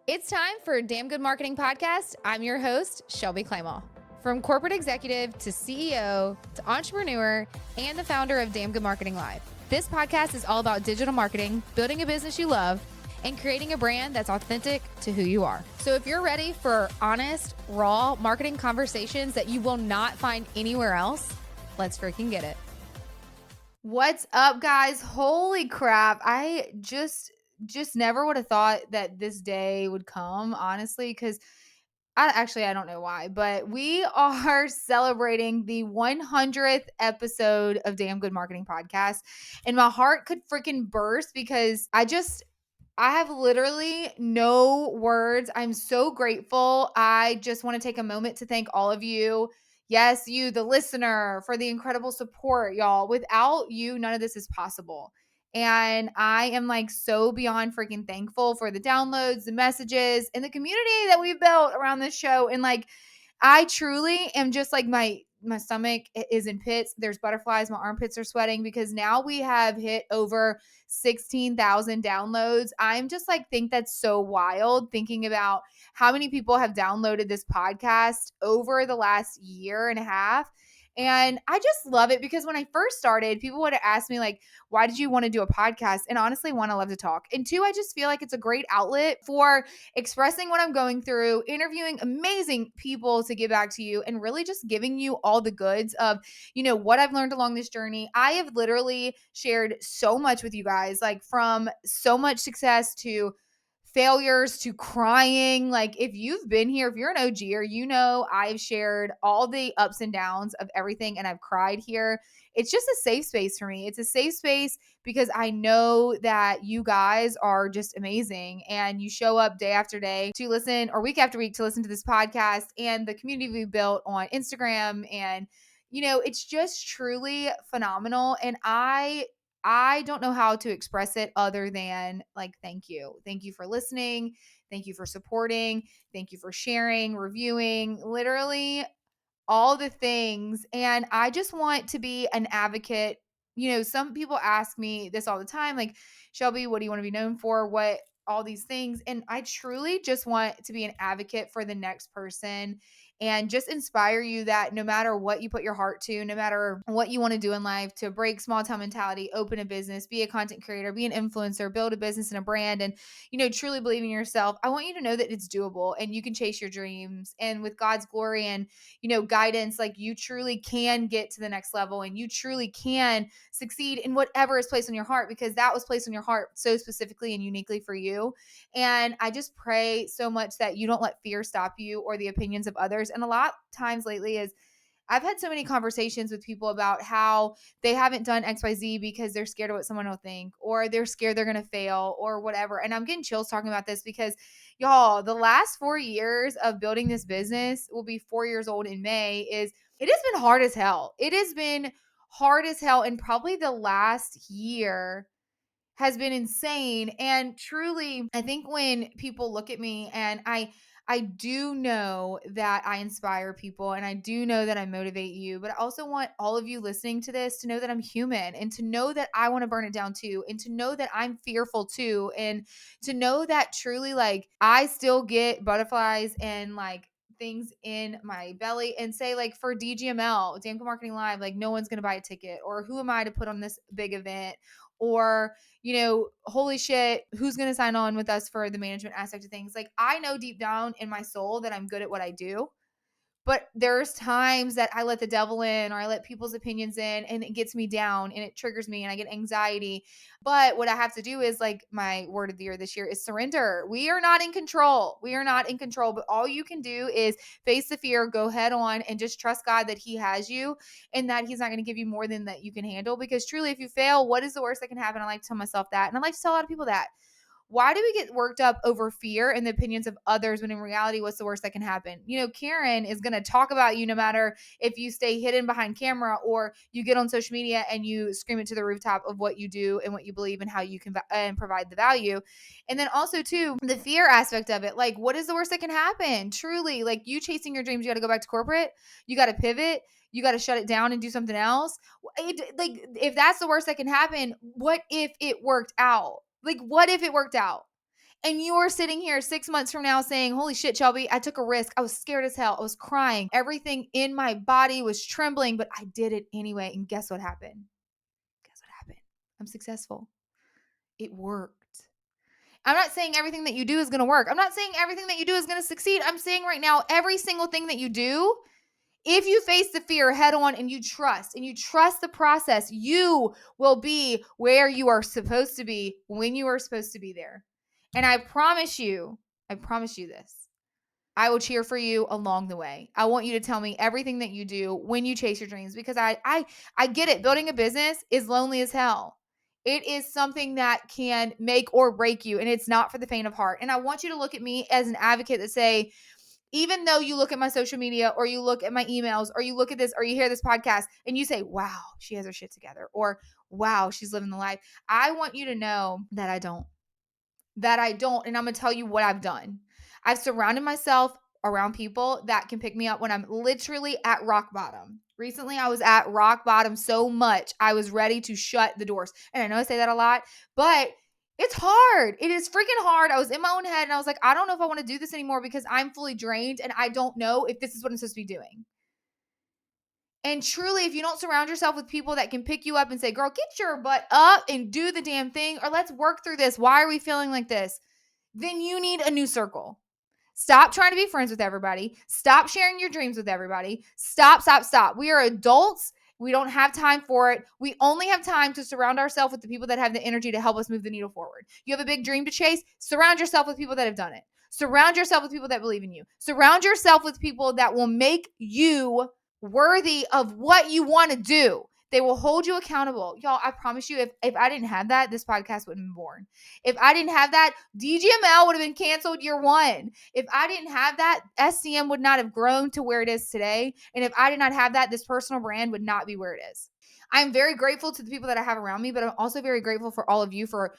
It's time for Damn Good Marketing Podcast. I'm your host, Shelby Clement. From corporate executive to CEO to entrepreneur and the founder of Damn Good Marketing Live, this podcast is all about digital marketing, building a business you love, and creating a brand that's authentic to who you are. So if you're ready for honest, raw marketing conversations that you will not find anywhere else, let's freaking get it. What's up, guys? Holy crap. I just never would have thought that this day would come, honestly, because I don't know why, but we are celebrating the 100th episode of Damn Good Marketing Podcast. And my heart could freaking burst because I have literally no words. I'm so grateful. I just want to take a moment to thank all of you. Yes, you, the listener, for the incredible support, y'all. Without you, none of this is possible. And I am like so beyond freaking thankful for the downloads, the messages, and the community that we've built around this show. And like, I truly am just like my stomach is in pits. There's butterflies. My armpits are sweating because now we have hit over 16,000 downloads. I'm just like, think that's so wild thinking about how many people have downloaded this podcast over the last year and a half. And I just love it because when I first started, people would have asked me, like, why did you want to do a podcast? And honestly, one, I love to talk. And two, I just feel like it's a great outlet for expressing what I'm going through, interviewing amazing people to give back to you, and really just giving you all the goods of, what I've learned along this journey. I have literally shared so much with you guys, like from so much success to failures to crying. Like, if you've been here, if you're an OGer, I've shared all the ups and downs of everything and I've cried here. It's just a safe space for me. It's a safe space because I know that you guys are just amazing and you show up day after day to listen, or week after week to listen to this podcast and the community we built on Instagram. And it's just truly phenomenal. And I don't know how to express it other than like, thank you. Thank you for listening. Thank you for supporting. Thank you for sharing, reviewing, literally all the things. And I just want to be an advocate. Some people ask me this all the time, like, Shelby, what do you want to be known for? What all these things. And I truly just want to be an advocate for the next person and just inspire you that no matter what you put your heart to, no matter what you want to do in life, to break small town mentality, open a business, be a content creator, be an influencer, build a business and a brand, and truly believe in yourself. I want you to know that it's doable and you can chase your dreams, and with God's glory and guidance, like, you truly can get to the next level and you truly can succeed in whatever is placed on your heart, because that was placed on your heart so specifically and uniquely for you. And I just pray so much that you don't let fear stop you or the opinions of others. And a lot of times lately is I've had so many conversations with people about how they haven't done XYZ because they're scared of what someone will think, or they're scared they're going to fail or whatever. And I'm getting chills talking about this because, y'all, the last 4 years of building this business, will be 4 years old in May, it has been hard as hell. It has been hard as hell. And probably the last year has been insane. And truly, I think when people look at me, and I do know that I inspire people and I do know that I motivate you, but I also want all of you listening to this to know that I'm human, and to know that I want to burn it down too, and to know that I'm fearful too, and to know that truly, like, I still get butterflies and like things in my belly, and say, like, for DGML, Damn Good Marketing Live, like, no one's going to buy a ticket, or who am I to put on this big event, or holy shit, who's going to sign on with us for the management aspect of things? Like, I know deep down in my soul that I'm good at what I do. But there's times that I let the devil in, or I let people's opinions in, and it gets me down and it triggers me and I get anxiety. But what I have to do is, like, my word of the year this year is surrender. We are not in control. We are not in control. But all you can do is face the fear, go head on, and just trust God that He has you and that He's not going to give you more than that you can handle. Because truly, if you fail, what is the worst that can happen? I like to tell myself that. And I like to tell a lot of people that. Why do we get worked up over fear and the opinions of others when in reality, what's the worst that can happen? Karen is going to talk about you no matter if you stay hidden behind camera or you get on social media and you scream it to the rooftop of what you do and what you believe and how you can and provide the value. And then also, too, the fear aspect of it. Like, what is the worst that can happen? Truly, like, you chasing your dreams, you got to go back to corporate. You got to pivot. You got to shut it down and do something else. Like, if that's the worst that can happen, what if it worked out? Like, what if it worked out? And you are sitting here 6 months from now saying, holy shit, Shelby, I took a risk. I was scared as hell. I was crying. Everything in my body was trembling, but I did it anyway. And guess what happened? Guess what happened? I'm successful. It worked. I'm not saying everything that you do is going to work. I'm not saying everything that you do is going to succeed. I'm saying right now, every single thing that you do, if you face the fear head on and you trust the process, you will be where you are supposed to be when you are supposed to be there. And I promise you this. I will cheer for you along the way. I want you to tell me everything that you do when you chase your dreams, because I get it. Building a business is lonely as hell. It is something that can make or break you, and it's not for the faint of heart. And I want you to look at me as an advocate that say, even though you look at my social media or you look at my emails or you look at this or you hear this podcast and you say, wow, she has her shit together, or wow, she's living the life. I want you to know that I don't. And I'm going to tell you what I've done. I've surrounded myself around people that can pick me up when I'm literally at rock bottom. Recently, I was at rock bottom so much, I was ready to shut the doors. And I know I say that a lot, but it's hard. It is freaking hard. I was in my own head and I was like, I don't know if I want to do this anymore because I'm fully drained and I don't know if this is what I'm supposed to be doing. And truly, if you don't surround yourself with people that can pick you up and say, girl, get your butt up and do the damn thing, or let's work through this. Why are we feeling like this? Then you need a new circle. Stop trying to be friends with everybody. Stop sharing your dreams with everybody. Stop. We are adults. We don't have time for it. We only have time to surround ourselves with the people that have the energy to help us move the needle forward. You have a big dream to chase? Surround yourself with people that have done it. Surround yourself with people that believe in you. Surround yourself with people that will make you worthy of what you want to do. They will hold you accountable. Y'all, I promise you, if I didn't have that, this podcast wouldn't have been born. If I didn't have that, DGML would have been canceled year one. If I didn't have that, SCM would not have grown to where it is today. And if I did not have that, this personal brand would not be where it is. I'm very grateful to the people that I have around me, but I'm also very grateful for all of you for,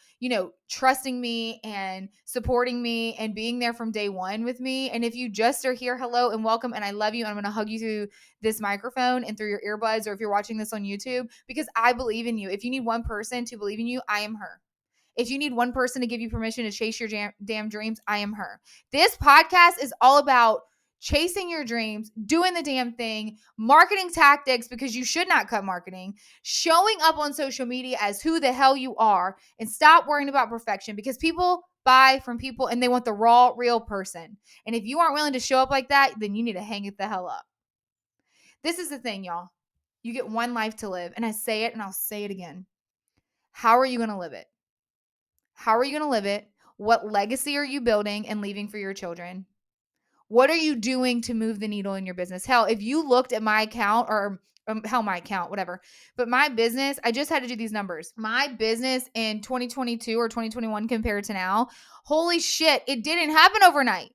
trusting me and supporting me and being there from day one with me. And if you just are here, hello and welcome. And I love you. And I'm going to hug you through this microphone and through your earbuds, or if you're watching this on YouTube, because I believe in you. If you need one person to believe in you, I am her. If you need one person to give you permission to chase your damn dreams, I am her. This podcast is all about chasing your dreams, doing the damn thing, marketing tactics, because you should not cut marketing, showing up on social media as who the hell you are, and stop worrying about perfection, because people buy from people and they want the raw, real person. And if you aren't willing to show up like that, then you need to hang it the hell up. This is the thing, y'all. You get one life to live, and I say it and I'll say it again. How are you going to live it? How are you going to live it? What legacy are you building and leaving for your children? What are you doing to move the needle in your business? Hell, if you looked at my account my account, whatever, but my business, I just had to do these numbers. My business in 2022 or 2021 compared to now, holy shit, it didn't happen overnight.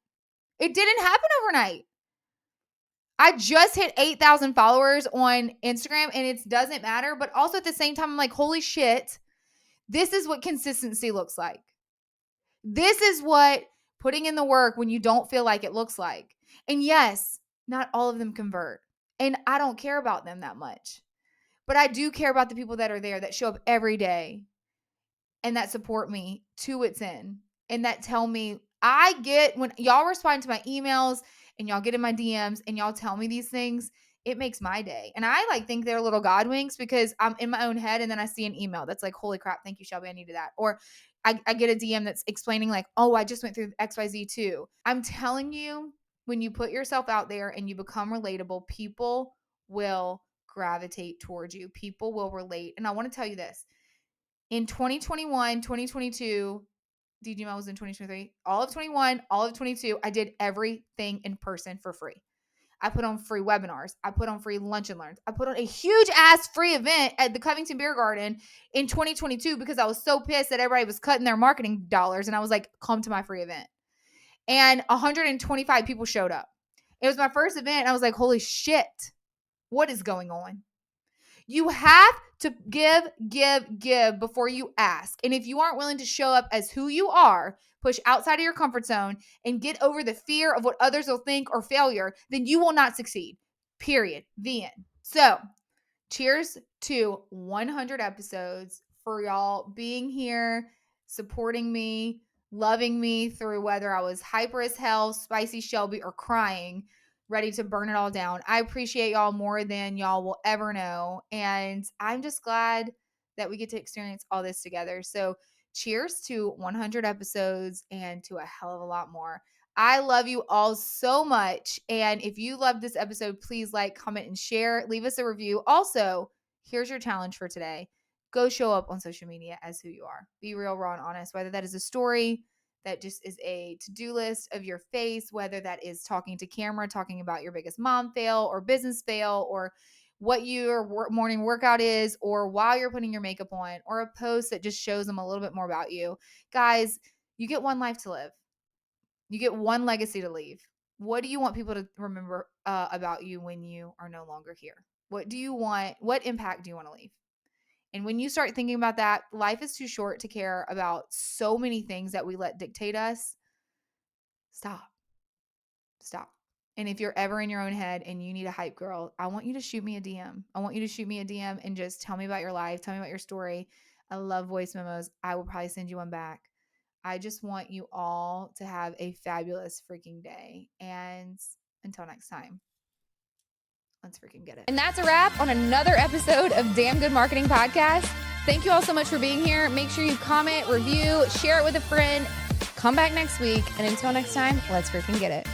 I just hit 8,000 followers on Instagram, and it doesn't matter. But also at the same time, I'm like, holy shit, this is what consistency looks like. This is what putting in the work when you don't feel like it looks like. And yes, not all of them convert. And I don't care about them that much. But I do care about the people that are there, that show up every day and that support me to its end, and that tell me, I get, when y'all respond to my emails and y'all get in my DMs and y'all tell me these things, it makes my day. And I think they're little God winks, because I'm in my own head and then I see an email that's like, holy crap, thank you, Shelby, I needed that. Or I get a DM that's explaining like, oh, I just went through XYZ too. I'm telling you, when you put yourself out there and you become relatable, people will gravitate towards you. People will relate. And I want to tell you this. In 2021, 2022, DGML was in 2023, all of 21, all of 22, I did everything in person for free. I put on free webinars. I put on free lunch and learns. I put on a huge ass free event at the Covington Beer Garden in 2022 because I was so pissed that everybody was cutting their marketing dollars. And I was like, come to my free event. And 125 people showed up. It was my first event. And I was like, holy shit, what is going on? You have to give before you ask. And if you aren't willing to show up as who you are, push outside of your comfort zone, and get over the fear of what others will think or failure, then you will not succeed. Period. The end. So, cheers to 100 episodes, for y'all being here, supporting me, loving me through whether I was hyper as hell, spicy Shelby, or crying, ready to burn it all down. I appreciate y'all more than y'all will ever know. And I'm just glad that we get to experience all this together. So cheers to 100 episodes and to a hell of a lot more. I love you all so much. And if you loved this episode, please like, comment, and share. Leave us a review. Also, here's your challenge for today. Go show up on social media as who you are. Be real, raw, and honest. Whether that is a story that just is a to-do list of your face, whether that is talking to camera, talking about your biggest mom fail or business fail, or what your morning workout is, or while you're putting your makeup on, or a post that just shows them a little bit more about you. Guys, you get one life to live. You get one legacy to leave. What do you want people to remember about you when you are no longer here? What do you want? What impact do you want to leave? And when you start thinking about that, life is too short to care about so many things that we let dictate us. Stop. Stop. And if you're ever in your own head and you need a hype girl, I want you to shoot me a DM. I want you to shoot me a DM and just tell me about your life. Tell me about your story. I love voice memos. I will probably send you one back. I just want you all to have a fabulous freaking day. And until next time, let's freaking get it. And that's a wrap on another episode of Damn Good Marketing Podcast. Thank you all so much for being here. Make sure you comment, review, share it with a friend. Come back next week. And until next time, let's freaking get it.